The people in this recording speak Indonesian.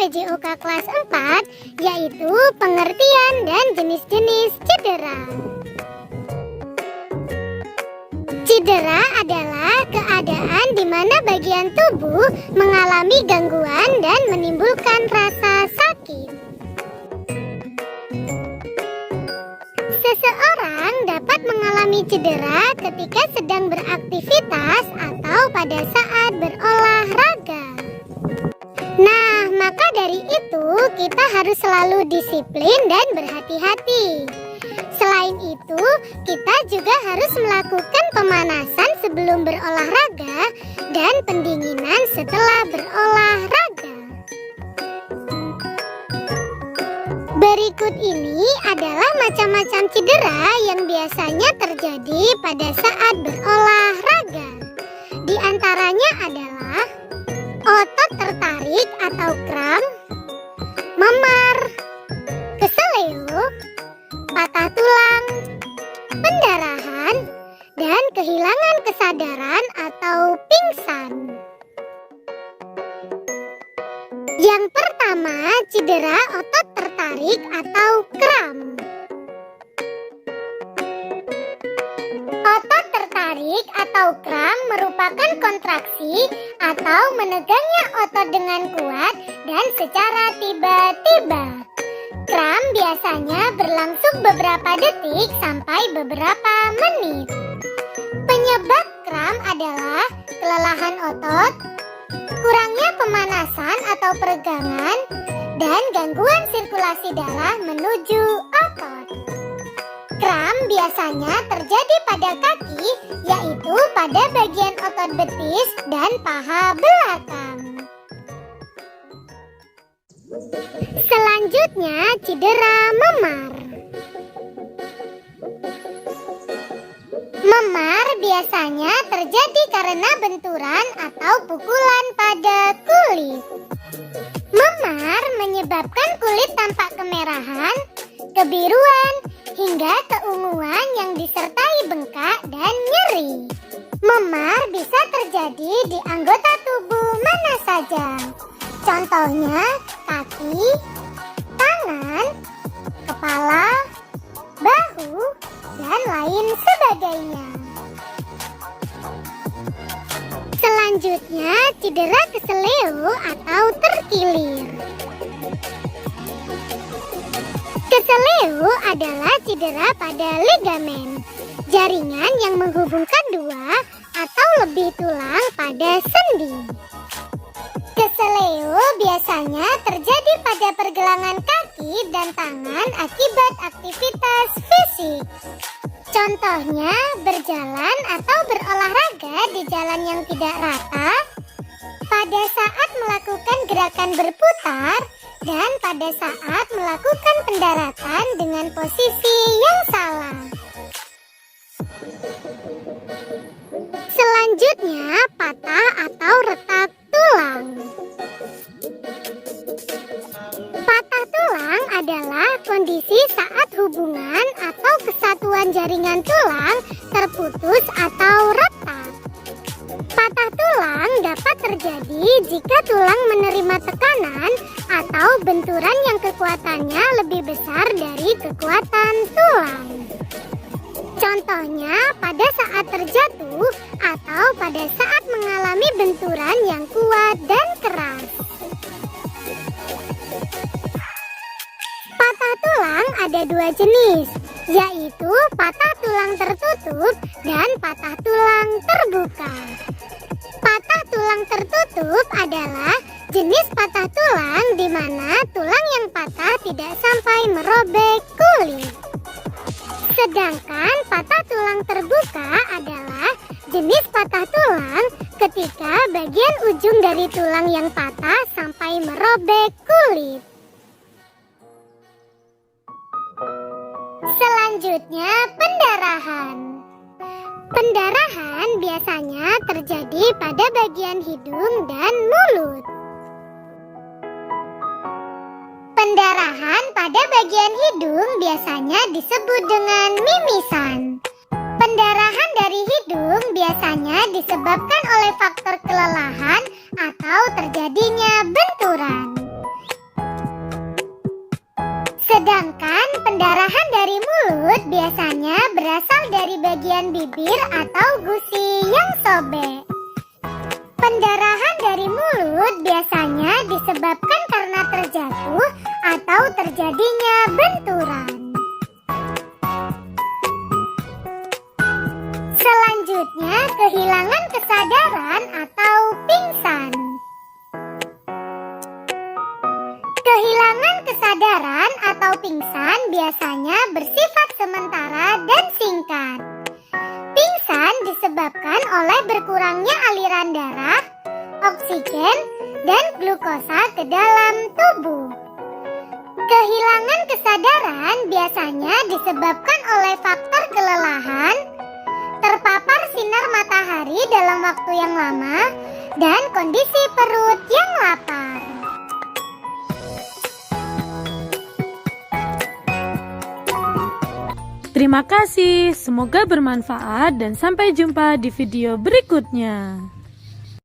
PJOK kelas 4, yaitu pengertian dan jenis-jenis cedera. Cedera adalah keadaan di mana bagian tubuh mengalami gangguan dan menimbulkan rasa sakit. Seseorang dapat mengalami cedera ketika sedang beraktivitas atau pada saat berolahraga. Nah, maka dari itu kita harus selalu disiplin dan berhati-hati. Selain itu, kita juga harus melakukan pemanasan sebelum berolahraga dan pendinginan setelah berolahraga. Berikut ini adalah macam-macam cedera yang biasanya terjadi pada saat berolahraga. Di antaranya adalah otot tertarik atau kram, memar, keseleo, patah tulang, pendarahan, dan kehilangan kesadaran atau pingsan. Yang pertama, cedera otot tertarik atau kram. Otot tertarik atau kram merupakan kontraksi atau menegangnya otot dengan kuat dan secara tiba-tiba. Kram biasanya berlangsung beberapa detik sampai beberapa menit. Penyebab kram adalah kelelahan otot, kurangnya pemanasan atau peregangan, dan gangguan sirkulasi darah menuju otot. Kram biasanya terjadi pada kaki, yaitu pada bagian otot betis dan paha belakang. Selanjutnya, cedera memar. Memar biasanya terjadi karena benturan atau pukulan pada kulit. Memar menyebabkan kulit tampak kemerahan, kebiruan, hingga keunguan yang disertai bengkak dan nyeri. Memar bisa terjadi di anggota tubuh mana saja. Contohnya kaki, tangan, kepala, bahu, dan lain sebagainya. Selanjutnya, cedera keseleo atau terkilir. Keseleo adalah cedera pada ligamen, jaringan yang menghubungkan dua atau lebih tulang pada sendi. Keseleo biasanya terjadi pada pergelangan kaki dan tangan akibat aktivitas fisik. Contohnya berjalan atau berolahraga di jalan yang tidak rata, pada saat melakukan gerakan berputar, dan pada saat melakukan pendaratan dengan posisi yang salah. Selanjutnya, patah atau retak tulang. Patah tulang adalah kondisi saat hubungan atau kesatuan jaringan tulang terputus atau retak. Patah tulang dapat terjadi jika tulang menerima tekanan atau benturan yang kekuatannya lebih besar dari kekuatan tulang. Contohnya pada saat terjatuh atau pada saat mengalami benturan yang kuat dan keras. Patah tulang ada dua jenis, yaitu patah tulang tertutup dan patah tulang terbuka. Patah tulang tertutup adalah jenis patah tulang di mana tulang yang patah tidak sampai merobek kulit. Sedangkan patah tulang terbuka adalah jenis patah tulang ketika bagian ujung dari tulang yang patah sampai merobek kulit. Selanjutnya, pendarahan. Pendarahan biasanya terjadi pada bagian hidung dan mulut. Pendarahan pada bagian hidung biasanya disebut dengan mimisan. Pendarahan dari hidung biasanya disebabkan oleh faktor kelelahan atau terjadinya benturan. Pendarahan dari mulut biasanya berasal dari bagian bibir atau gusi yang sobek. Pendarahan dari mulut biasanya disebabkan karena terjatuh atau terjadinya benturan. Selanjutnya, kehilangan kesadaran atau pingsan. Kehilangan kesadaran atau pingsan biasanya bersifat sementara dan singkat. Pingsan disebabkan oleh berkurangnya aliran darah, oksigen, dan glukosa ke dalam tubuh. Kehilangan kesadaran biasanya disebabkan oleh faktor kelelahan, terpapar sinar matahari dalam waktu yang lama, dan kondisi perut yang lapar. Terima kasih, semoga bermanfaat dan sampai jumpa di video berikutnya.